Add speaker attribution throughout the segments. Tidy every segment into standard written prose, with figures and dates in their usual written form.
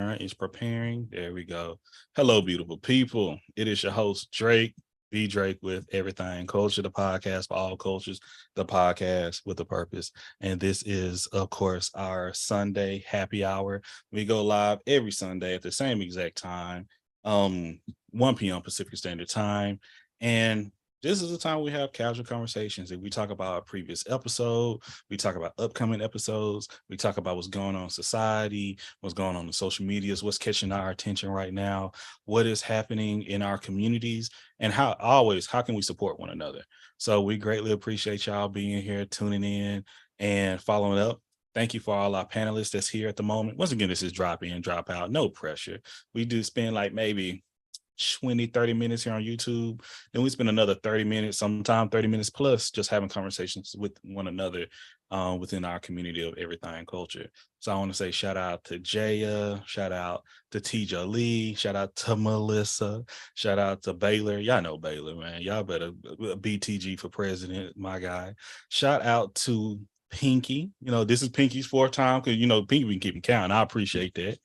Speaker 1: Is preparing. There we go. Hello, beautiful people. It is your host, Drake, B Drake with Everything Culture, the podcast for all cultures, the podcast with a purpose. And this is, of course, our Sunday happy hour. We go live every Sunday at the same exact time, 1 p.m. Pacific Standard Time. And this is the time we have casual conversations and we talk about our previous episode. We talk about upcoming episodes. We talk about what's going on in society, what's going on in social medias, what's catching our attention right now, what is happening in our communities, and how can we support one another. So we greatly appreciate y'all being here, tuning in and following up. Thank you for all our panelists that's here at the moment. Once again, this is drop in, drop out, no pressure. We do spend like maybe 20-30 minutes here on YouTube. Then we spend another 30 minutes, sometime 30 minutes plus, just having conversations with one another within our community of everything culture. So I want to say shout out to Jaya, shout out to TJ Lee, shout out to Melissa, shout out to Baylor. Y'all know Baylor, man. Y'all better BTG for president, my guy. Shout out to Pinky. This is Pinky's fourth time because Pinky been keeping count. I appreciate that.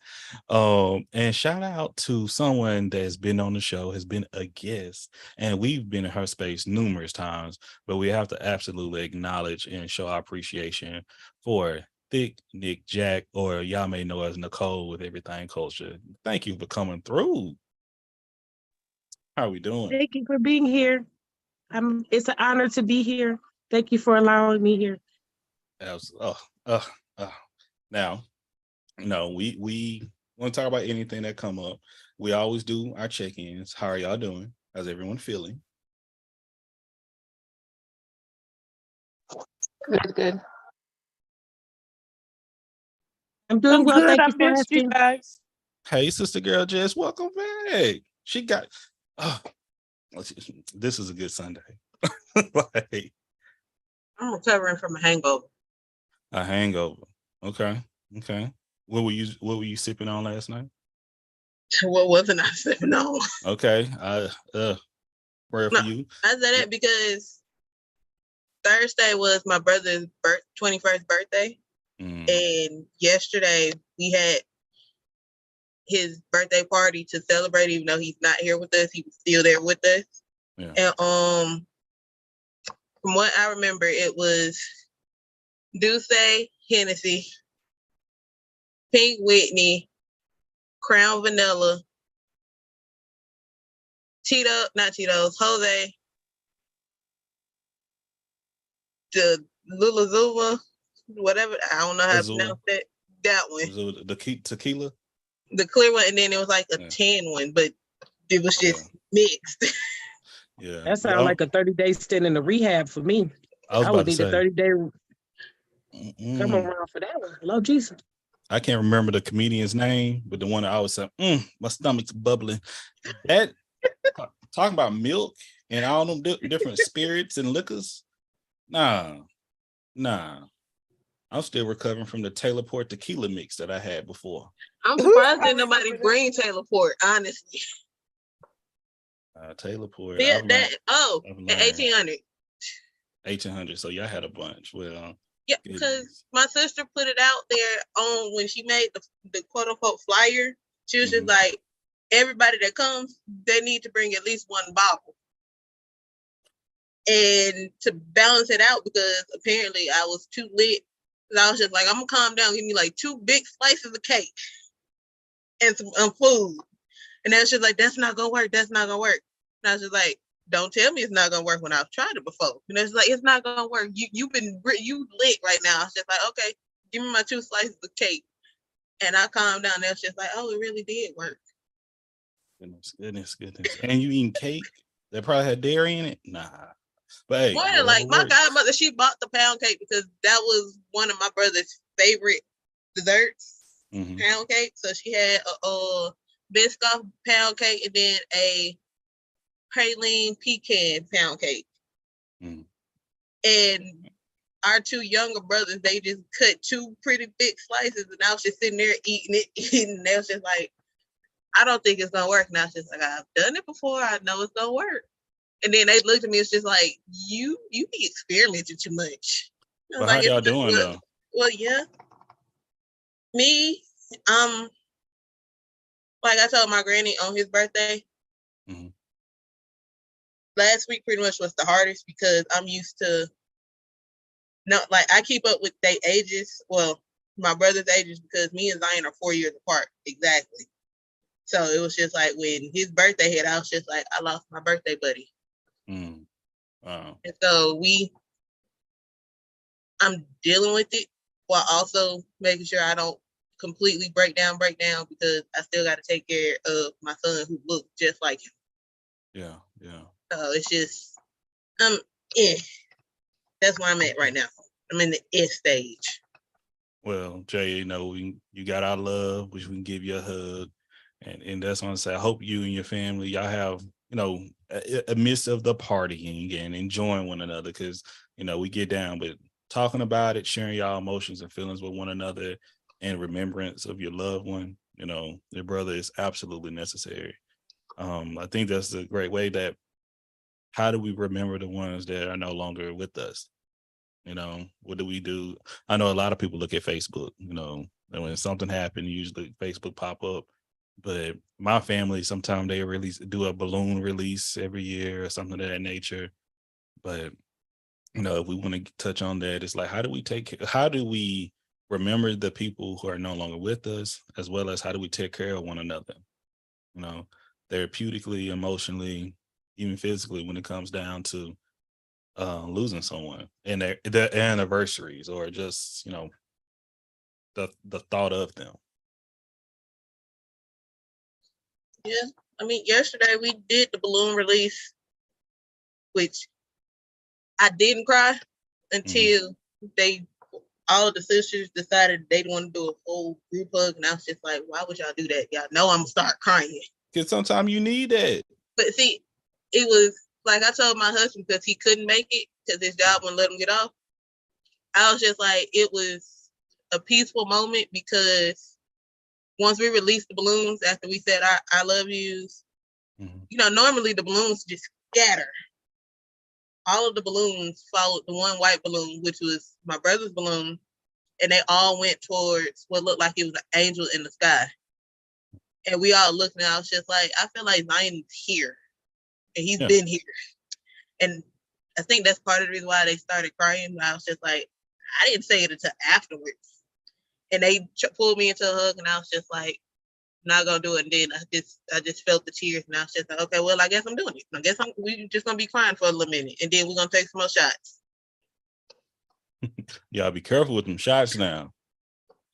Speaker 1: And shout out to someone that's been on the show, has been a guest, and we've been in her space numerous times, but we have to absolutely acknowledge and show our appreciation for Thick Nick Jack, or y'all may know as Nicole with Everything Culture. Thank you for coming through. How are we doing?
Speaker 2: Thank you for being here. It's an honor to be here. Thank you for allowing me here.
Speaker 1: Now, we want to talk about anything that come up. We always do our check-ins. How are y'all doing? How's everyone feeling?
Speaker 3: Good.
Speaker 2: I'm doing well.
Speaker 3: Good.
Speaker 2: Thank
Speaker 3: I
Speaker 2: you for
Speaker 3: missed you
Speaker 2: asking.
Speaker 3: guys.
Speaker 1: Hey, sister girl, Jess, welcome back. She got. This is a good Sunday. Like,
Speaker 3: I'm recovering from a hangover.
Speaker 1: a hangover. Okay. What were you sipping on last night?
Speaker 3: What wasn't I sipping on?
Speaker 1: Okay. Prayer for you.
Speaker 3: I said that because Thursday was my brother's 21st birthday. And yesterday we had his birthday party to celebrate, even though he's not here with us, he was still there with us.
Speaker 1: Yeah.
Speaker 3: And from what I remember, it was Douce, Hennessy, Pink Whitney, Crown Vanilla, Jose, the Lula Zuma, whatever, I don't know how to pronounce that. That one.
Speaker 1: The tequila?
Speaker 3: The clear one, and then it was like a tan one, but it was just mixed.
Speaker 1: Yeah.
Speaker 2: That sounds like a 30-day stint in the rehab for me. I would need a 30-day come around for that one. Lord Jesus.
Speaker 1: I can't remember the comedian's name, but the one that I always say, my stomach's bubbling. That talking about milk and all them different spirits and liquors. Nah. I'm still recovering from the Taylor Port tequila mix that I had before.
Speaker 3: I'm surprised that nobody bring Taylor Port, honestly.
Speaker 1: Taylor Port.
Speaker 3: Yeah, at 1800.
Speaker 1: 1800. So y'all had a bunch. Well,
Speaker 3: yeah, because my sister put it out there on when she made the quote unquote flyer. She was just like, everybody that comes, they need to bring at least one bottle. And to balance it out, because apparently I was too lit. I was just like, I'm gonna calm down, give me like 2 big slices of cake and some food. And then she's like, that's not gonna work. And I was just like, don't tell me it's not gonna work when I've tried it before. And it's like, it's not gonna work. You lit right now. I was just like, okay, give me my 2 slices of cake. And I calmed down. And it's just like, oh, it really did work.
Speaker 1: Goodness. And you eating cake that probably had dairy in it? Nah. But hey,
Speaker 3: more than like my godmother, she bought the pound cake because that was one of my brother's favorite desserts, pound cake. So she had a Biscoff pound cake and then a praline pecan pound cake. And our 2 younger brothers, they just cut 2 pretty big slices, and I was just sitting there eating it, and they was just like, I don't think it's gonna work. And I was just like, I've done it before, I know it's gonna work. And then they looked at me, it's just like, you be experimenting too much.
Speaker 1: But how y'all doing though?
Speaker 3: Well, yeah. Me, like I told my granny on his birthday, last week pretty much was the hardest because I'm used to not like I keep up with their ages. Well, my brother's ages because me and Zion are 4 years apart exactly. So it was just like when his birthday hit, I was just like, I lost my birthday buddy.
Speaker 1: Wow.
Speaker 3: And so I'm dealing with it while also making sure I don't completely break down because I still got to take care of my son who looks just like him.
Speaker 1: Yeah.
Speaker 3: So it's just, that's where I'm at right now. I'm in the stage.
Speaker 1: Well, Jay, you got our love, which we can give you a hug. And that's what I say. I hope you and your family, y'all have, a midst of the partying and enjoying one another because, we get down, but talking about it, sharing y'all emotions and feelings with one another and remembrance of your loved one, your brother is absolutely necessary. I think that's a great way that how do we remember the ones that are no longer with us? What do we do? I know a lot of people look at Facebook, and when something happened, usually Facebook pop up. But my family, sometimes they do a balloon release every year or something of that nature. But, if we want to touch on that, it's like, how do we remember the people who are no longer with us, as well as how do we take care of one another, therapeutically, emotionally, even physically, when it comes down to losing someone and their anniversaries or just the thought of them.
Speaker 3: Yeah, I mean, yesterday we did the balloon release, which I didn't cry until all of the sisters decided they want to do a whole group hug, and I was just like, why would y'all do that? Y'all know I'm gonna start crying.
Speaker 1: Because sometimes you need that.
Speaker 3: But see, it was like I told my husband because he couldn't make it because his job wouldn't let him get off. I was just like, it was a peaceful moment because once we released the balloons after we said I love yous, normally the balloons just scatter. All of the balloons followed the one white balloon, which was my brother's balloon, and they all went towards what looked like it was an angel in the sky. And we all looked, and I was just like, I feel like Zion's here, and he's been here. And I think that's part of the reason why they started crying. I was just like, I didn't say it until afterwards. And they pulled me into a hug, and I was just like, not gonna do it. And then I just felt the tears, and I was just like, okay, well, I guess I'm doing it. I guess we just gonna be crying for a little minute, and then we're gonna take some more shots.
Speaker 1: Y'all be careful with them shots now.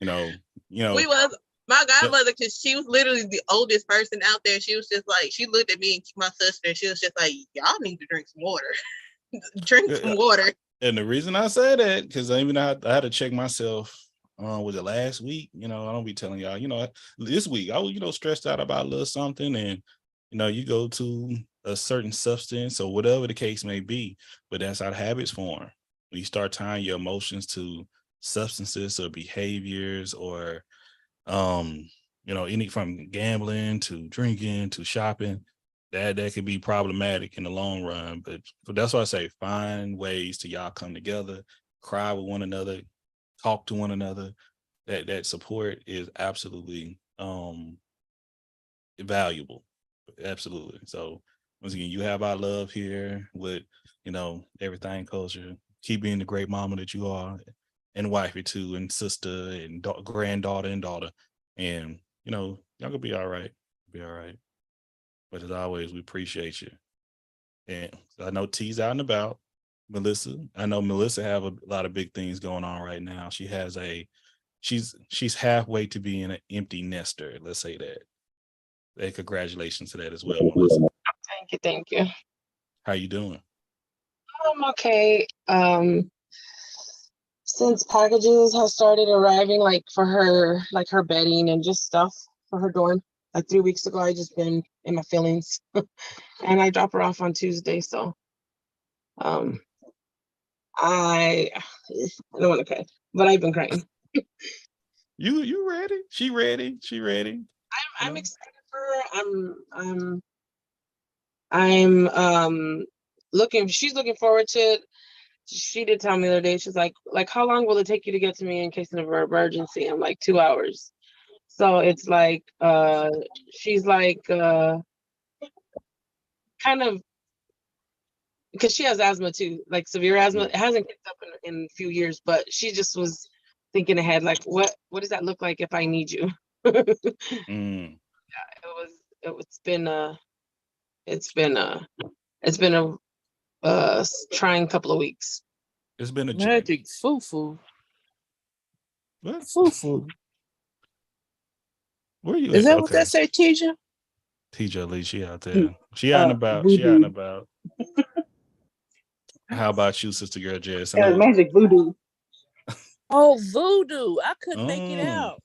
Speaker 1: We
Speaker 3: was my godmother, because she was literally the oldest person out there. She was just like, she looked at me and my sister, and she was just like, y'all need to drink some water. Drink some water.
Speaker 1: And the reason I say that, because I had to check myself. Was it last week? I don't be telling y'all, this week I was, stressed out about a little something, and you go to a certain substance or whatever the case may be, but that's how habits form. When you start tying your emotions to substances or behaviors or any from gambling to drinking to shopping, that could be problematic in the long run. But that's why I say find ways to y'all come together, cry with one another, talk to one another. That support is absolutely valuable. Absolutely. So once again, you have our love here with everything culture. Keep being the great mama that you are, and wifey too, and sister and granddaughter and daughter. And y'all gonna be all right. Be all right. But as always, we appreciate you. And I know T's out and about. Melissa, I know Melissa have a lot of big things going on right now. She has she's halfway to being an empty nester. Let's say that. Hey, congratulations to that as well, Melissa.
Speaker 4: Thank you.
Speaker 1: How you doing?
Speaker 4: I'm okay. Since packages have started arriving, like for her, like her bedding and just stuff for her dorm. Like 3 weeks ago, I just been in my feelings, and I drop her off on Tuesday. So, I don't want to cry, but I've been crying.
Speaker 1: You ready? She ready? She ready?
Speaker 4: I'm excited for her. I'm looking. She's looking forward to it. She did tell me the other day. She's like, how long will it take you to get to me in case of an emergency? I'm like 2 hours. So it's like she's like kind of, because she has asthma too, like severe asthma. It hasn't kicked up in a few years, but she just was thinking ahead, like what does that look like if I need you?
Speaker 1: Mm.
Speaker 4: It's been a trying couple of weeks.
Speaker 1: It's been a
Speaker 2: Magic foo-foo.
Speaker 1: What?
Speaker 2: Foo-foo.
Speaker 1: Where you
Speaker 2: Is
Speaker 1: at?
Speaker 2: that what that say, Tisha?
Speaker 1: TJ Lee, she out there. She out and about. She out and about. How about you, sister girl Jess?
Speaker 5: Magic voodoo.
Speaker 2: Oh, voodoo. I couldn't make it out.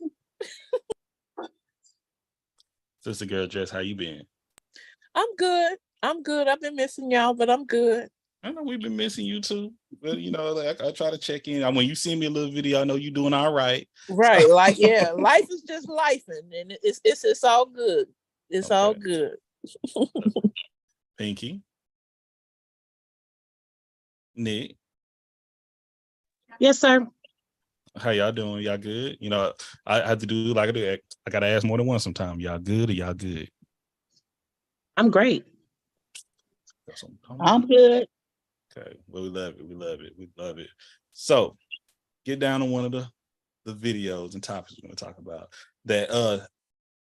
Speaker 1: Sister girl Jess, how you been?
Speaker 2: I'm good. I've been missing y'all, but I'm good.
Speaker 1: I know we've been missing you too. But you know, like I try to check in. When you see me a little video, I know you doing all right.
Speaker 2: Right. Like, yeah, life is just life, and it's all good. It's all good.
Speaker 1: Pinky. Nick.
Speaker 2: Yes, sir.
Speaker 1: How y'all doing? Y'all good? You know, I have to do like I do. I gotta ask more than once sometime. Y'all good or y'all good?
Speaker 2: I'm great.
Speaker 5: I'm good.
Speaker 1: Okay. Well, we love it. We love it. We love it. So get down to one of the videos and topics we're gonna talk about. That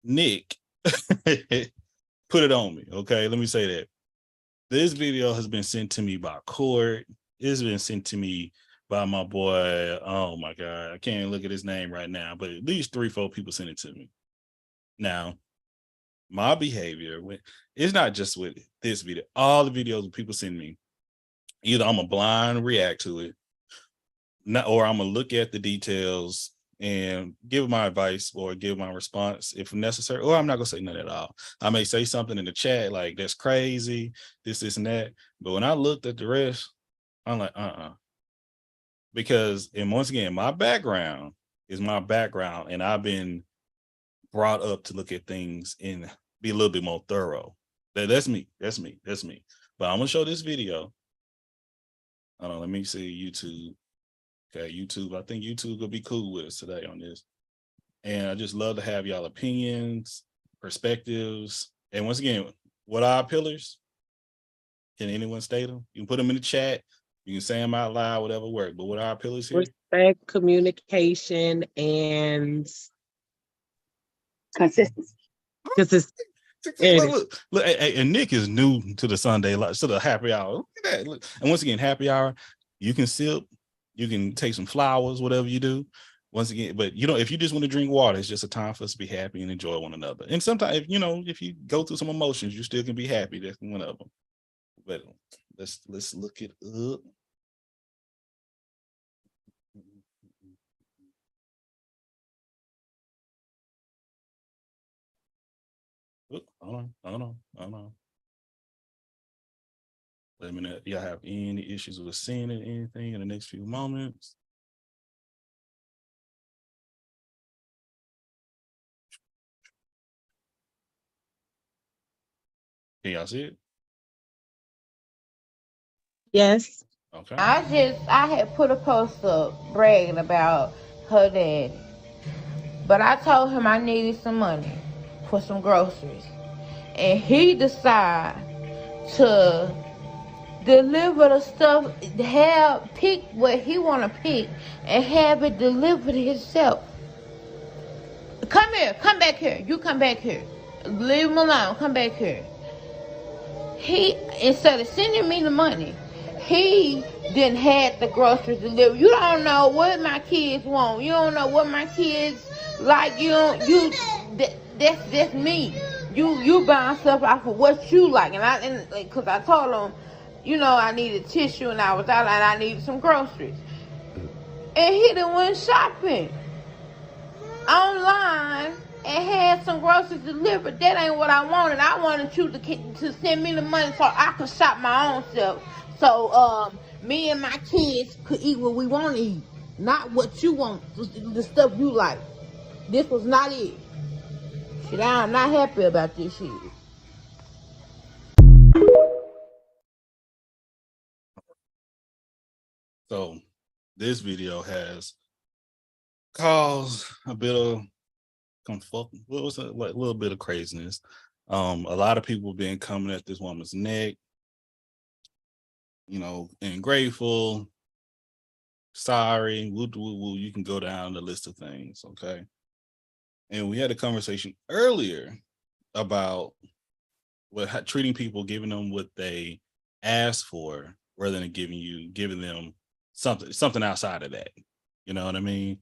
Speaker 1: Nick put it on me. Okay, let me say that. This video has been sent to me by Court. It's been sent to me by my boy. Oh my God, I can't even look at his name right now, but at least 3-4 people sent it to me. Now, my behavior it's not just with this video. All the videos people send me, either I'm a blind react to it, or I'm gonna look at the details and give my advice or give my response if necessary, or I'm not gonna say nothing at all. I may say something in the chat like that's crazy, this and that. But when I looked at the rest, I'm like, because, and once again, my background is my background, and I've been brought up to look at things and be a little bit more thorough. That's me. But I'm gonna show this video. Hold on, let me see YouTube. Okay, YouTube. I think YouTube will be cool with us today on this. And I just love to have y'all opinions, perspectives. And once again, what are our pillars? Can anyone state them? You can put them in the chat. You can say them out loud, whatever works. But what are our pillars here?
Speaker 2: Respect, communication, and
Speaker 5: consistency.
Speaker 1: Look, and Nick is new to the Sunday, to the happy hour. Look at that. Look. And once again, happy hour, you can sip, you can take some flowers, whatever you do. Once again, but if you just want to drink water, it's just a time for us to be happy and enjoy one another. And sometimes, if you go through some emotions, you still can be happy. That's one of them. But let's look it up. Hold on. Let me know if y'all have any issues with seeing it, anything in the next few moments. Can y'all see it?
Speaker 2: yes.
Speaker 1: Okay.
Speaker 6: I had put a post up bragging about her daddy. But I told him I needed some money for some groceries. And he decided to deliver the stuff, pick what he want to pick and have it delivered himself. Come back here. You come back here. Leave him alone. Come back here. He, instead of sending me the money, he didn't have the groceries delivered. You don't know what my kids want. You don't know what my kids like. That's me. You buying stuff off of what you like, and because I told him, I needed tissue and I was out and I needed some groceries, and he done went shopping online and had some groceries delivered. That ain't what I wanted. I wanted you to send me the money so I could shop my own self. So me and my kids could eat what we want to eat, not what you want, the stuff you like. This was not it. Shit, I'm not happy about this shit.
Speaker 1: So this video has caused a bit of what was it, like a little bit of craziness. A lot of people been coming at this woman's neck, and grateful, sorry, woo, woo, woo. You can go down the list of things, okay? And we had a conversation earlier about treating people, giving them what they asked for, rather than giving them something outside of that. You know what I mean?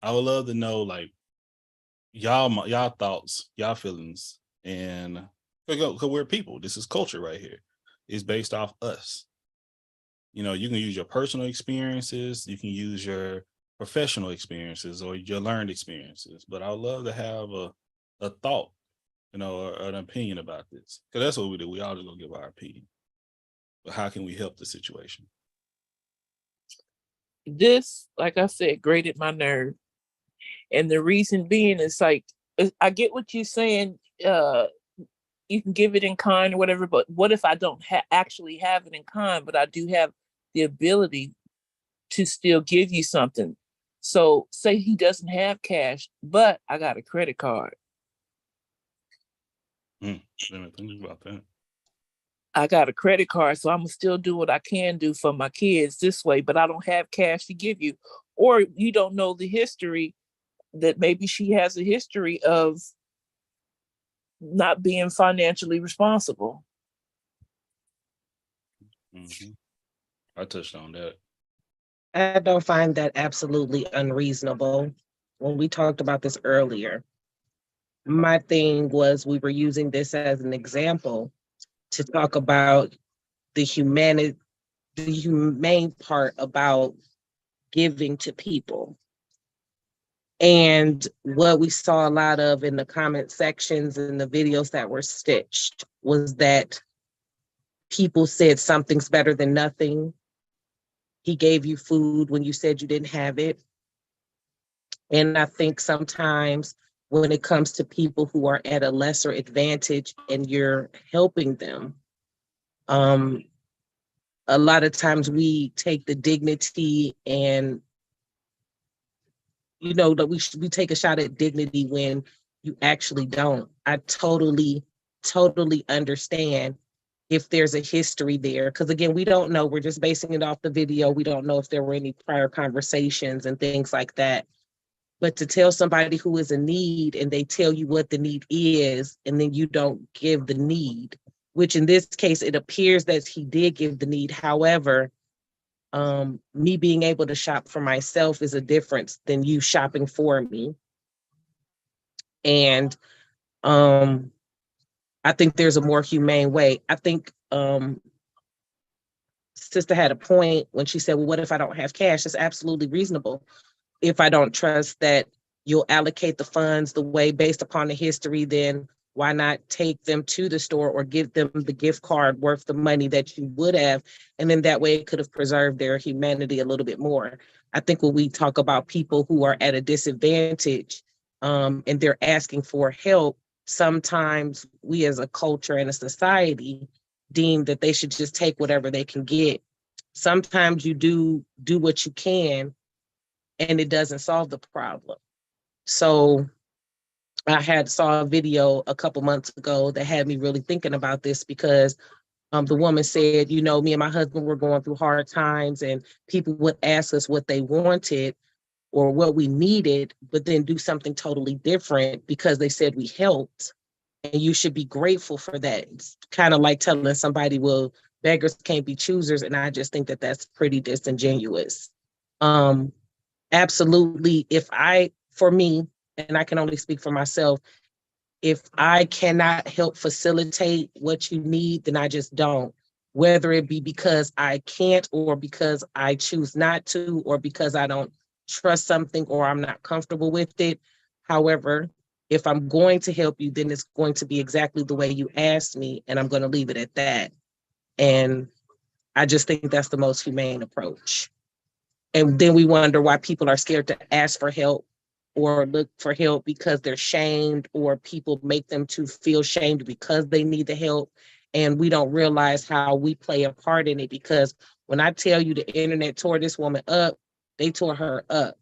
Speaker 1: I would love to know, like, y'all thoughts, y'all feelings, and because we're people. This is culture right here. It's based off us. You can use your personal experiences, you can use your professional experiences or your learned experiences, but I would love to have a thought, or an opinion about this, because that's what we do. We all just gonna give our opinion, but how can we help the situation?
Speaker 5: This, like I said, grated my nerve, and the reason being is like, I get what you're saying. You can give it in kind or whatever, but what if I don't actually have it in kind, but I do have the ability to still give you something? So say he doesn't have cash, but I got a credit card.
Speaker 1: Think about that.
Speaker 5: I got a credit card, so I'm gonna still do what I can do for my kids this way, but I don't have cash to give you. Or you don't know the history, that maybe she has a history of not being financially responsible.
Speaker 1: Mm-hmm. I touched on that.
Speaker 2: I don't find that absolutely unreasonable. When we talked about this earlier, my thing was we were using this as an example to talk about the humane part about giving to people. And what we saw a lot of in the comment sections and the videos that were stitched was that people said something's better than nothing. He gave you food when you said you didn't have it. And I think sometimes when it comes to people who are at a lesser advantage and you're helping them, a lot of times we take the dignity and, that we take a shot at dignity when you actually don't. I totally understand if there's a history there. Because again, we don't know. We're just basing it off the video. We don't know if there were any prior conversations and things like that. But to tell somebody who is in need and they tell you what the need is, and then you don't give the need, which in this case, it appears that he did give the need. However, me being able to shop for myself is a difference than you shopping for me. And I think there's a more humane way. I think Sister had a point when she said, well, what if I don't have cash? It's absolutely reasonable. If I don't trust that you'll allocate the funds the way based upon the history, then why not take them to the store or give them the gift card worth the money that you would have? And then that way it could have preserved their humanity a little bit more. I think when we talk about people who are at a disadvantage and they're asking for help, sometimes we as a culture and a society deem that they should just take whatever they can get. Sometimes you do what you can and it doesn't solve the problem. So I saw a video a couple months ago that had me really thinking about this, because the woman said, me and my husband were going through hard times and people would ask us what they wanted or what we needed, but then do something totally different because they said we helped. And you should be grateful for that. It's kind of like telling somebody, well, beggars can't be choosers. And I just think that that's pretty disingenuous. Absolutely. For me, and I can only speak for myself, if I cannot help facilitate what you need, then I just don't. Whether it be because I can't, or because I choose not to, or because I don't trust something, or I'm not comfortable with it. However, if I'm going to help you, then it's going to be exactly the way you asked me, and I'm going to leave it at that. And I just think that's the most humane approach. And then we wonder why people are scared to ask for help or look for help because they're shamed, or people make them to feel shamed because they need the help. And we don't realize how we play a part in it, because when I tell you the internet tore this woman up, they tore her up.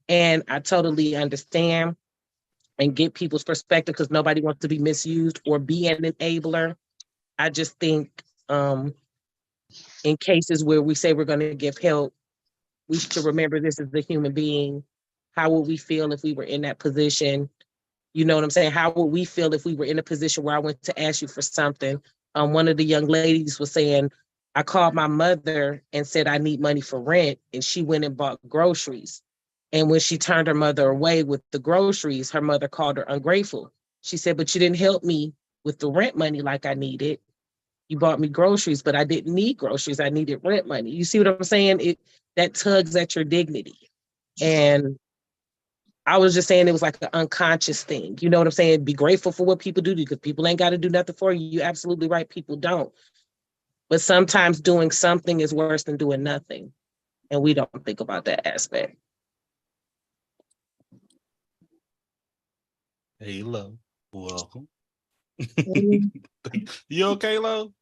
Speaker 2: And I totally understand. and get people's perspective, because nobody wants to be misused or be an enabler. I just think in cases where we say we're going to give help, we should remember this is the human being. How would we feel if we were in that position? You know what I'm saying? How would we feel if we were in a position where I went to ask you for something? One of the young ladies was saying, I called my mother and said, I need money for rent. And she went and bought groceries. And when she turned her mother away with the groceries, her mother called her ungrateful. She said, but you didn't help me with the rent money like I needed. You bought me groceries, but I didn't need groceries. I needed rent money. You see what I'm saying? That tugs at your dignity. And I was just saying it was like an unconscious thing. You know what I'm saying? Be grateful for what people do, because people ain't got to do nothing for you. You're absolutely right. People don't. But sometimes doing something is worse than doing nothing. And we don't think about that aspect.
Speaker 1: Hey, Lo, welcome.
Speaker 7: Mm,
Speaker 1: You okay, Lo?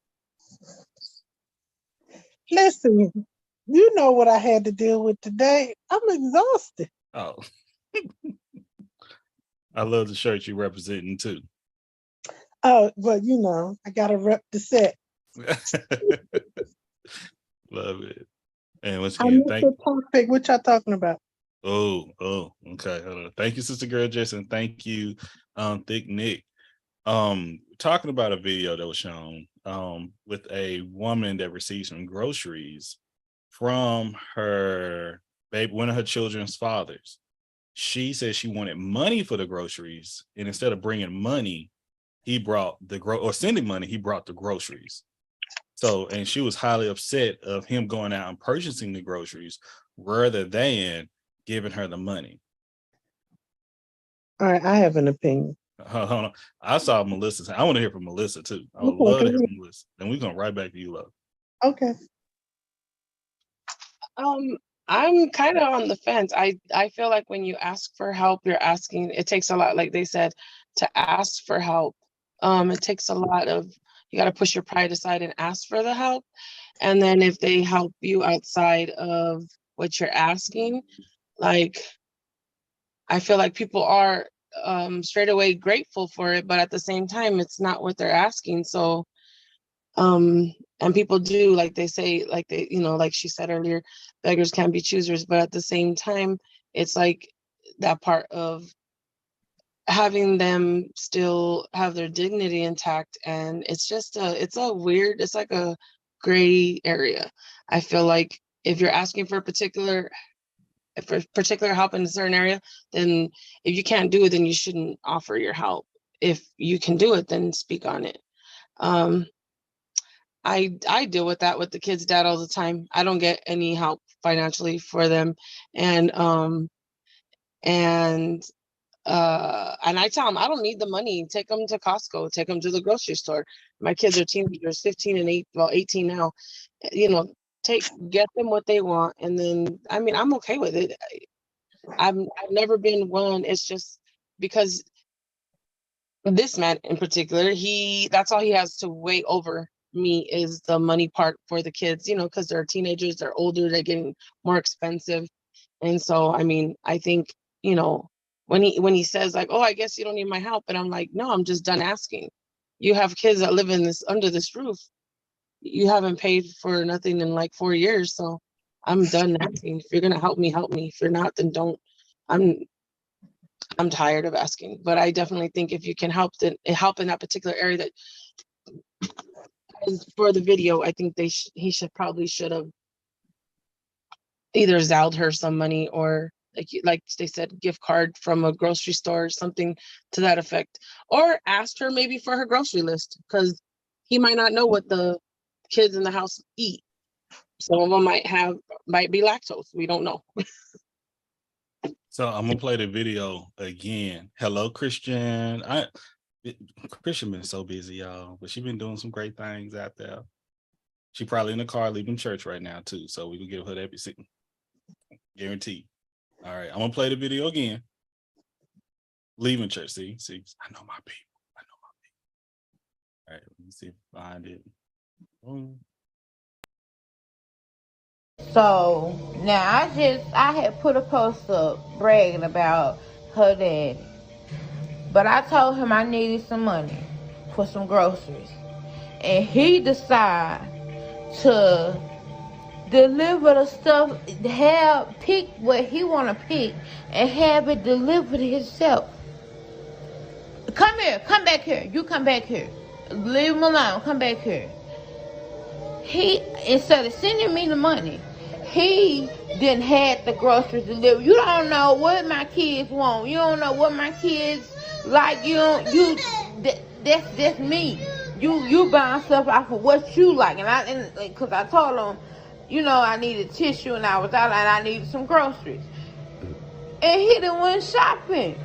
Speaker 7: Listen, you know what I had to deal with today. I'm exhausted.
Speaker 1: Oh, I love the shirt you representing too.
Speaker 7: Oh, but you know, I gotta rep the set.
Speaker 1: Love it. And once
Speaker 7: I
Speaker 1: again,
Speaker 7: missed the topic. What y'all talking about?
Speaker 1: okay. Hold on. Thank you, Sister Girl Jason. Thank you, Thick Nick. Talking about a video that was shown with a woman that received some groceries from her baby, one of her children's fathers. She said she wanted money for the groceries, and instead of bringing money, he brought sending money, he brought the groceries. So, and she was highly upset of him going out and purchasing the groceries rather than giving her the money.
Speaker 7: All right, I have an opinion.
Speaker 1: Hold on. I saw Melissa's. I want to hear from Melissa too. I would
Speaker 7: Okay,
Speaker 1: love to
Speaker 7: go
Speaker 1: hear
Speaker 7: ahead.
Speaker 1: from Melissa. Then we're going right back to you, Love.
Speaker 7: Okay.
Speaker 4: I'm kind of on the fence. I feel like when you ask for help, you're asking, it takes a lot, like they said, to ask for help. It takes a lot of, you got to push your pride aside and ask for the help. And then if they help you outside of what you're asking, like, I feel like people are straight away grateful for it, but at the same time, it's not what they're asking. So, and people do, like they say, like they, you know, like she said earlier, beggars can't be choosers, but at the same time, it's like that part of having them still have their dignity intact. And it's just it's like a gray area. I feel like if you're asking for particular help in a certain area, then if you can't do it, then you shouldn't offer your help. If you can do it, then speak on it. I deal with that with the kids' dad all the time. I don't get any help financially for them. And I tell them I don't need the money. Take them to Costco, take them to the grocery store. My kids are teenagers, 15 and 18 now. You know, get them what they want. And then, I mean, I'm okay with it. I've never been one. It's just because this man in particular, that's all he has to weigh over me is the money part for the kids, you know, because they're teenagers, they're older, they're getting more expensive. And so, I mean, I think, you know, when he says like, oh, I guess you don't need my help. And I'm like, no, I'm just done asking. You have kids that live under this roof. You haven't paid for nothing in like 4 years. So I'm done asking. If you're going to help me, help me. If you're not, then don't. I'm tired of asking, but I definitely think if you can help in that particular area that for the video, I think he should have either Zelled her some money or like they said, gift card from a grocery store or something to that effect, or asked her maybe for her grocery list, because he might not know what the kids in the house eat. Some of them might be lactose. We don't know.
Speaker 1: So I'm gonna play the video again. Hello, Christian. Christian been so busy, y'all, but she been doing some great things out there. She probably in the car leaving church right now too, so we can give her that receipt, guaranteed. All right, I'm gonna play the video again. Leaving church. See, I know my people. All right, let me see if I find it.
Speaker 6: So now I had put a post up bragging about her daddy. But I told him I needed some money for some groceries. And he decided to deliver the stuff, pick what he want to pick, and have it delivered himself. Come here, come back here. You come back here. Leave him alone. Come back here. He, instead of sending me the money, he didn't have the groceries delivered. You don't know what my kids want. You don't know what my kids like. That's me. You buying stuff off of what you like, and because I told him, I needed tissue and I was out and I needed some groceries, and he done went shopping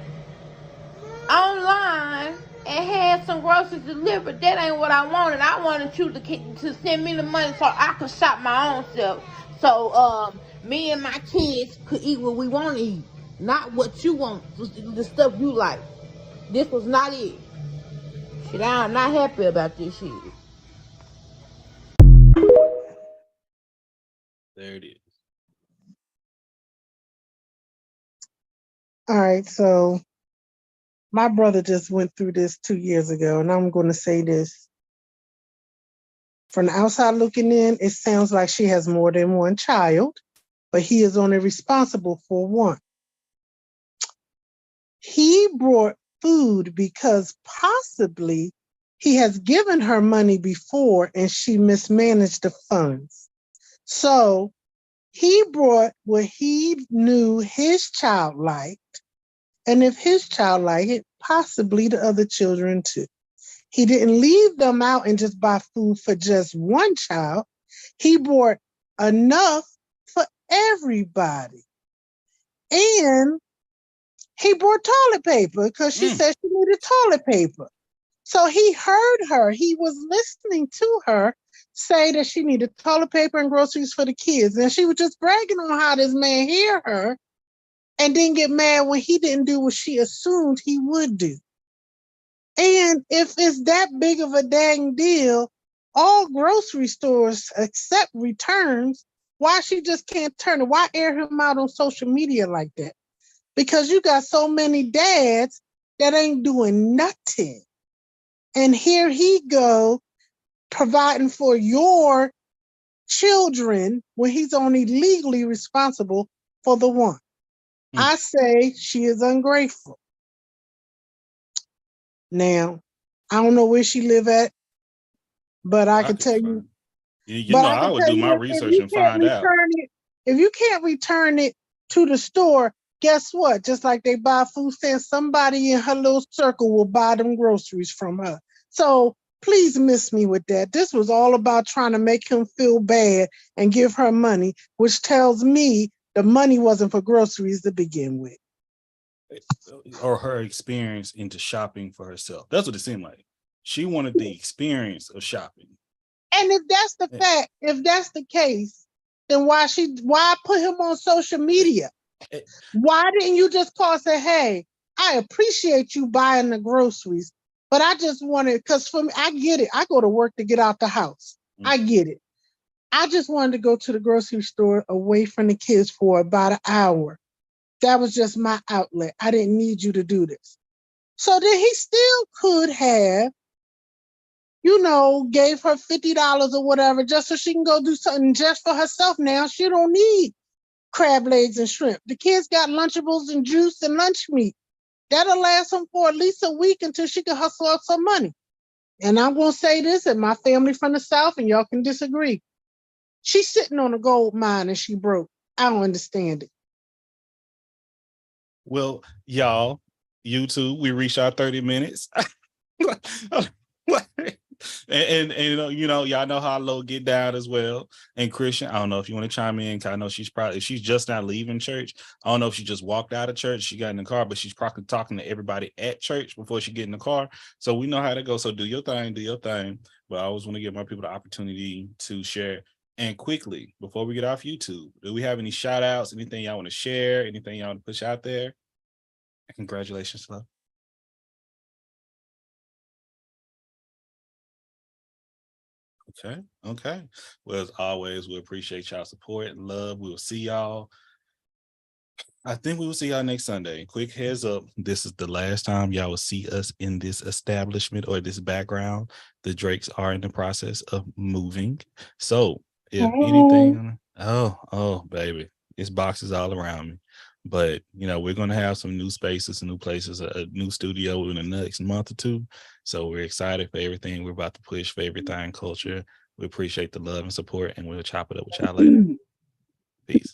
Speaker 6: online and had some groceries delivered. That ain't what I wanted. I wanted you to send me the money so I could shop my own self. So me and my kids could eat what we want to eat, not what you want, the stuff you like. This was not it. Shit, I'm not happy about this shit.
Speaker 1: There it is.
Speaker 7: All right, so my brother just went through this 2 years ago, and I'm going to say this. From the outside looking in, it sounds like she has more than one child, but he is only responsible for one. He brought food because possibly he has given her money before and she mismanaged the funds. So he brought what he knew his child liked, and if his child liked it, possibly the other children too. He didn't leave them out and just buy food for just one child. He bought enough for everybody. And he bought toilet paper because she said she needed toilet paper. So he heard her. He was listening to her say that she needed toilet paper and groceries for the kids. And she was just bragging on how this man hear her and then get mad when he didn't do what she assumed he would do. And if it's that big of a dang deal, all grocery stores accept returns. Why she just can't turn it? Why air him out on social media like that? Because you got so many dads that ain't doing nothing. And here he go providing for your children when he's only legally responsible for the one. I say she is ungrateful. Now, I don't know where she live at, but I can tell you.
Speaker 1: I would do my research and find out.
Speaker 7: If you can't return it to the store, guess what? Just like they buy food stamps, somebody in her little circle will buy them groceries from her. So please miss me with that. This was all about trying to make him feel bad and give her money, which tells me the money wasn't for groceries to begin with.
Speaker 1: Or her experience into shopping for herself. That's what it seemed like. She wanted the experience of shopping.
Speaker 7: And if that's the fact, if that's the case, then why put him on social media? Why didn't you just call and say, hey, I appreciate you buying the groceries, but I just wanted, because for me, I get it. I go to work to get out the house. I get it. I just wanted to go to the grocery store away from the kids for about an hour. That was just my outlet. I didn't need you to do this. So then he still could have, gave her $50 or whatever just so she can go do something just for herself now. She don't need crab legs and shrimp. The kids got Lunchables and juice and lunch meat. That'll last them for at least a week until she can hustle up some money. And I'm going to say this, and my family from the South, and y'all can disagree. She's sitting on a gold mine and she broke. I don't understand it.
Speaker 1: Well, y'all, YouTube, we reached our 30 minutes. and y'all know how low get down as well. And Christian, I don't know if you want to chime in. I know she's just not leaving church. I don't know if she just walked out of church, she got in the car, but she's probably talking to everybody at church before she get in the car. So we know how to go. So do your thing. But I always want to give my people the opportunity to share. And quickly, before we get off YouTube, do we have any shout outs, anything y'all want to share, anything y'all want to push out there? Congratulations, love. Okay. Well, as always, we appreciate y'all support and love. We'll see y'all I think we will see y'all next Sunday. Quick heads up. This is the last time y'all will see us in this establishment or this background. The Drakes are in the process of moving. So if anything, baby, it's boxes all around me. But we're gonna have some new spaces, new places, a new studio in the next month or two. So we're excited for everything we're about to push for Everything Culture. We appreciate the love and support, and we'll chop it up with y'all later. Peace.